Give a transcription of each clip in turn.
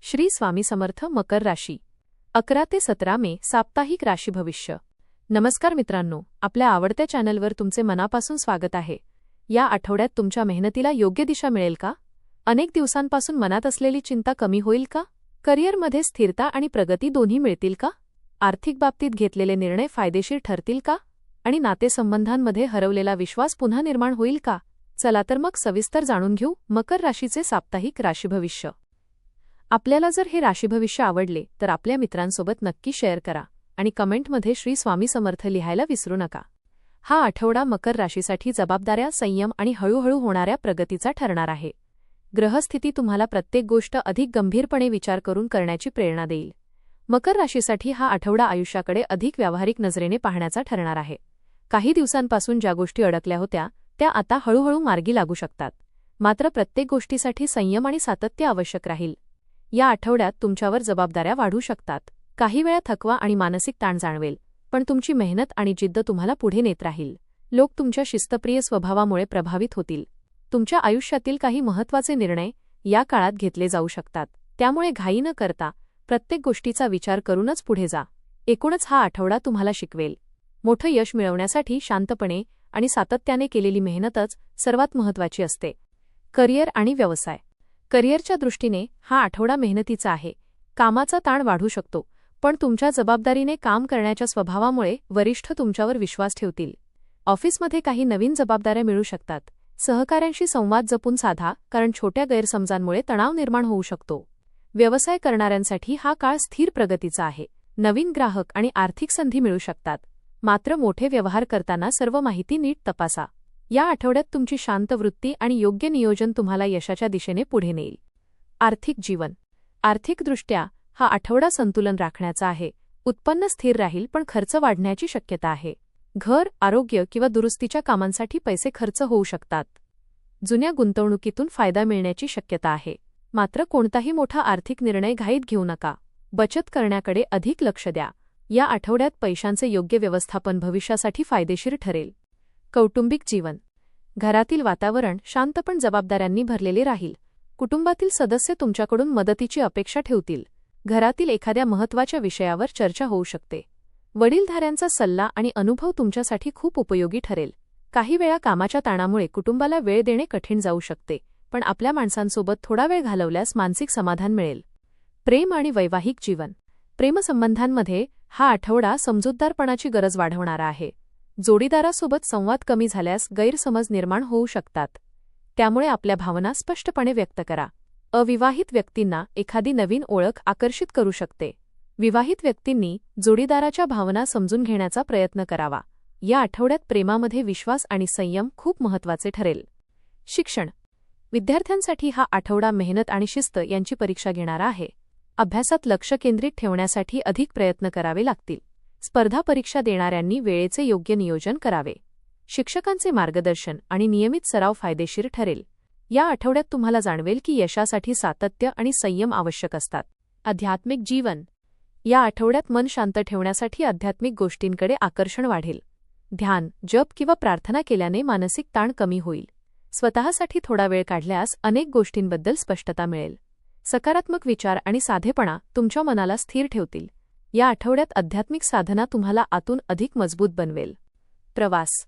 श्री स्वामी समर्थ. मकर राशी 11 ते 17 मे साप्ताहिक राशी भविष्य. नमस्कार मित्रांनो, आपल्या आवडत्या चॅनलवर तुमचे मनापासून स्वागत आहे. या आठवड्यात तुमच्या मेहनतीला योग्य दिशा मिळेल का? अनेक दिवसांपासून मनात असलेली चिंता कमी होईल का? करिअरमध्ये स्थिरता आणि प्रगती दोन्ही मिळतील का? आर्थिक बाबतीत घेतलेले निर्णय फायदेशीर ठरतील का? आणि नातेसंबंधांमध्ये हरवलेला विश्वास पुन्हा निर्माण होईल का? चला तर मग सविस्तर जाणून घेऊ मकर राशीचे साप्ताहिक राशी भविष्य. आपल्याला जर हे राशीभविष्य आवडले तर आपल्या मित्रांसोबत नक्की शेअर करा आणि कमेंटमध्ये श्री स्वामी समर्थ लिहायला विसरू नका. हा आठवडा मकर राशीसाठी जबाबदाऱ्या, संयम आणि हळूहळू होणाऱ्या प्रगतीचा ठरणार आहे. ग्रहस्थिती तुम्हाला प्रत्येक गोष्ट अधिक गंभीरपणे विचार करून करण्याची प्रेरणा देईल. मकर राशीसाठी हा आठवडा आयुष्याकडे अधिक व्यावहारिक नजरेने पाहण्याचा ठरणार आहे. काही दिवसांपासून ज्या गोष्टी अडकल्या होत्या त्या आता हळूहळू मार्गी लागू शकतात. मात्र प्रत्येक गोष्टीसाठी संयम आणि सातत्य आवश्यक राहील. या आठवड्यात तुमच्यावर जबाबदाऱ्या वाढू शकतात. काही वेळा थकवा आणि मानसिक ताण जाणवेल, पण तुमची मेहनत आणि जिद्द तुम्हाला पुढे नेत राहील. लोक तुमच्या शिस्तप्रिय स्वभावामुळे प्रभावित होतील. तुमच्या आयुष्यातील काही महत्त्वाचे निर्णय या काळात घेतले जाऊ शकतात. त्यामुळे घाई न करता प्रत्येक गोष्टीचा विचार करूनच पुढे जा. एकूणच हा आठवडा तुम्हाला शिकवेल. मोठं यश मिळवण्यासाठी शांतपणे आणि सातत्याने केलेली मेहनतच सर्वात महत्त्वाची असते. करिअर आणि व्यवसाय. करिअरच्या दृष्टीने हा आठवडा मेहनतीचा आहे. कामाचा ताण वाढू शकतो, पण तुमच्या जबाबदारीने काम करण्याच्या स्वभावामुळे वरिष्ठ तुमच्यावर विश्वास ठेवतील. ऑफिसमध्ये काही नवीन जबाबदाऱ्या मिळू शकतात. सहकाऱ्यांशी संवाद जपून साधा, कारण छोट्या गैरसमजांमुळे तणाव निर्माण होऊ शकतो. व्यवसाय करणाऱ्यांसाठी हा काळ स्थिर प्रगतीचा आहे. नवीन ग्राहक आणि आर्थिक संधी मिळू शकतात. मात्र मोठे व्यवहार करताना सर्व माहिती नीट तपासा. या आठवड्यात तुमची शांत वृत्ती आणि योग्य नियोजन तुम्हाला यशाच्या दिशेने पुढे नेईल. आर्थिक जीवन. आर्थिकदृष्ट्या हा आठवडा संतुलन राखण्याचा आहे. उत्पन्न स्थिर राहील, पण खर्च वाढण्याची शक्यता आहे. घर, आरोग्य किंवा दुरुस्तीच्या कामांसाठी पैसे खर्च होऊ शकतात. जुन्या गुंतवणुकीतून फायदा मिळण्याची शक्यता आहे. मात्र कोणताही मोठा आर्थिक निर्णय घाईत घेऊ नका. बचत करण्याकडे अधिक लक्ष द्या. या आठवड्यात पैशांचे योग्य व्यवस्थापन भविष्यासाठी फायदेशीर ठरेल. कौटुंबिक जीवन. घरातील वातावरण शांत पण जबाबदाऱ्यांनी भरलेले राहील. कुटुंबातील सदस्य तुमच्याकडून मदतीची अपेक्षा ठेवतील. घरातील एखाद्या महत्त्वाच्या विषयावर चर्चा होऊ शकते. वडीलधाऱ्यांचा सल्ला आणि अनुभव तुमच्यासाठी खूप उपयोगी ठरेल. काही वेळा कामाच्या ताणामुळे कुटुंबाला वेळ देणे कठीण जाऊ शकते, पण आपल्या माणसांसोबत थोडा वेळ घालवल्यास मानसिक समाधान मिळेल. प्रेम आणि वैवाहिक जीवन. प्रेमसंबंधांमध्ये हा आठवडा समजूतदारपणाची गरज वाढवणारा आहे. जोडीदारासोबत संवाद कमी झाल्यास गैरसमज निर्माण होऊ शकतात. त्यामुळे आपल्या भावना स्पष्टपणे व्यक्त करा. अविवाहित व्यक्तींना एखादी नवीन ओळख आकर्षित करू शकते. विवाहित व्यक्तींनी जोडीदाराच्या भावना समजून घेण्याचा प्रयत्न करावा. या आठवड्यात प्रेमामध्ये विश्वास आणि संयम खूप महत्त्वाचे ठरेल. शिक्षण. विद्यार्थ्यांसाठी हा आठवडा मेहनत आणि शिस्त यांची परीक्षा घेणारा आहे. अभ्यासात लक्ष केंद्रित ठेवण्यासाठी अधिक प्रयत्न करावे लागतील. स्पर्धा परीक्षा देणाऱ्यांनी वेळेचे योग्य नियोजन करावे. शिक्षकांचे मार्गदर्शन आणि नियमित सराव फायदेशीर ठरेल. या आठवड्यात तुम्हाला जाणवेल की यशासाठी सातत्य आणि संयम आवश्यक असतात. आध्यात्मिक जीवन. या आठवड्यात मन शांत ठेवण्यासाठी आध्यात्मिक गोष्टींकडे आकर्षण वाढेल. ध्यान, जप किंवा प्रार्थना केल्याने मानसिक ताण कमी होईल. स्वतःसाठी थोडा वेळ काढल्यास अनेक गोष्टींबद्दल स्पष्टता मिळेल. सकारात्मक विचार आणि साधेपणा तुमच्या मनाला स्थिर ठेवतील. या आठवड्यात आध्यात्मिक साधना तुम्हाला आतून अधिक मजबूत बनवेल. प्रवास.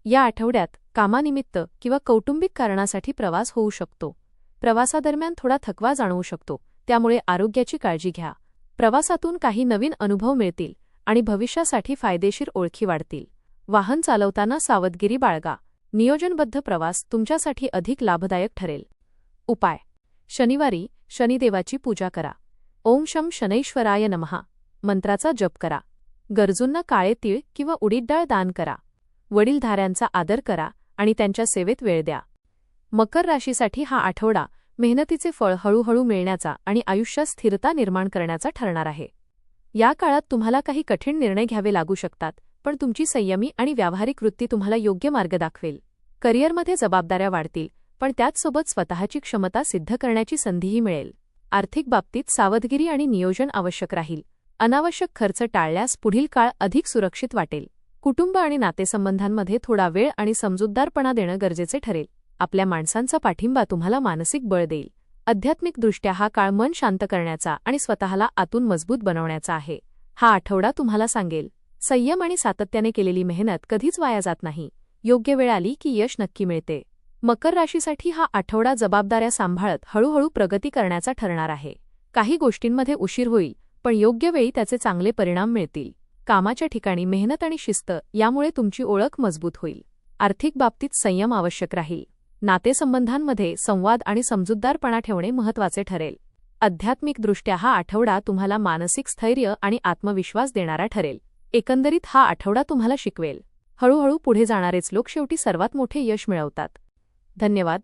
या आठवड्यात कामानिमित्त किंवा कौटुंबिक कारणासाठी प्रवास होऊ शकतो. प्रवासादरम्यान थोडा थकवा जाणवू शकतो, त्यामुळे आरोग्याची काळजी घ्या. प्रवासातून काही नवीन अनुभव मिळतील आणि भविष्यासाठी फायदेशीर ओळखी वाढतील. वाहन चालवताना सावधगिरी बाळगा. नियोजनबद्ध प्रवास तुमच्यासाठी अधिक लाभदायक ठरेल. उपाय. शनिवारी शनिदेवाची पूजा करा. ओम शं शनैश्वराय नमः मंत्राचा जप करा. गरजूंना काळे तीळ किंवा उडीद डाळ दान करा. वडीलधाऱ्यांचा आदर करा आणि त्यांच्या सेवेत वेळ द्या. मकर राशीसाठी हा आठवडा मेहनतीचे फळ हळूहळू मिळण्याचा आणि आयुष्यात स्थिरता निर्माण करण्याचा ठरणार आहे. या काळात तुम्हाला काही कठीण निर्णय घ्यावे लागू शकतात, पण तुमची संयमी आणि व्यावहारिक वृत्ती तुम्हाला योग्य मार्ग दाखवेल. करिअरमध्ये जबाबदाऱ्या वाढतील, पण त्याचसोबत स्वतःची क्षमता सिद्ध करण्याची संधीही मिळेल. आर्थिक बाबतीत सावधगिरी आणि नियोजन आवश्यक राहील. अनावश्यक खर्च टाळल्यास पुढील काळ अधिक सुरक्षित वाटेल. कुटुंब आणि नातेसंबंधांमध्ये थोडा वेळ आणि समजूतदारपणा देणं गरजेचे ठरेल. आपल्या माणसांचा पाठिंबा तुम्हाला मानसिक बळ देईल. आध्यात्मिकदृष्ट्या हा काळ मन शांत करण्याचा आणि स्वतःला आतून मजबूत बनवण्याचा आहे. हा आठवडा तुम्हाला सांगेल, संयम आणि सातत्याने केलेली मेहनत कधीच वाया जात नाही. योग्य वेळ आली की यश नक्की मिळते. मकर राशीसाठी हा आठवडा जबाबदाऱ्या सांभाळत हळूहळू प्रगती करण्याचा ठरणार आहे. काही गोष्टींमध्ये उशीर होईल, पण योग्य वेळी त्याचे चांगले परिणाम मिळतील. कामाच्या ठिकाणी मेहनत आणि शिस्त यामुळे तुमची ओळख मजबूत होईल. आर्थिक बाबतीत संयम आवश्यक राहील. नातेसंबंधांमध्ये संवाद आणि समजूतदारपणा ठेवणे महत्त्वाचे ठरेल. आध्यात्मिकदृष्ट्या हा आठवडा तुम्हाला मानसिक स्थैर्य आणि आत्मविश्वास देणारा ठरेल. एकंदरीत हा आठवडा तुम्हाला शिकवेल, हळूहळू पुढे जाणारेच लोक शेवटी सर्वात मोठे यश मिळवतात. धन्यवाद.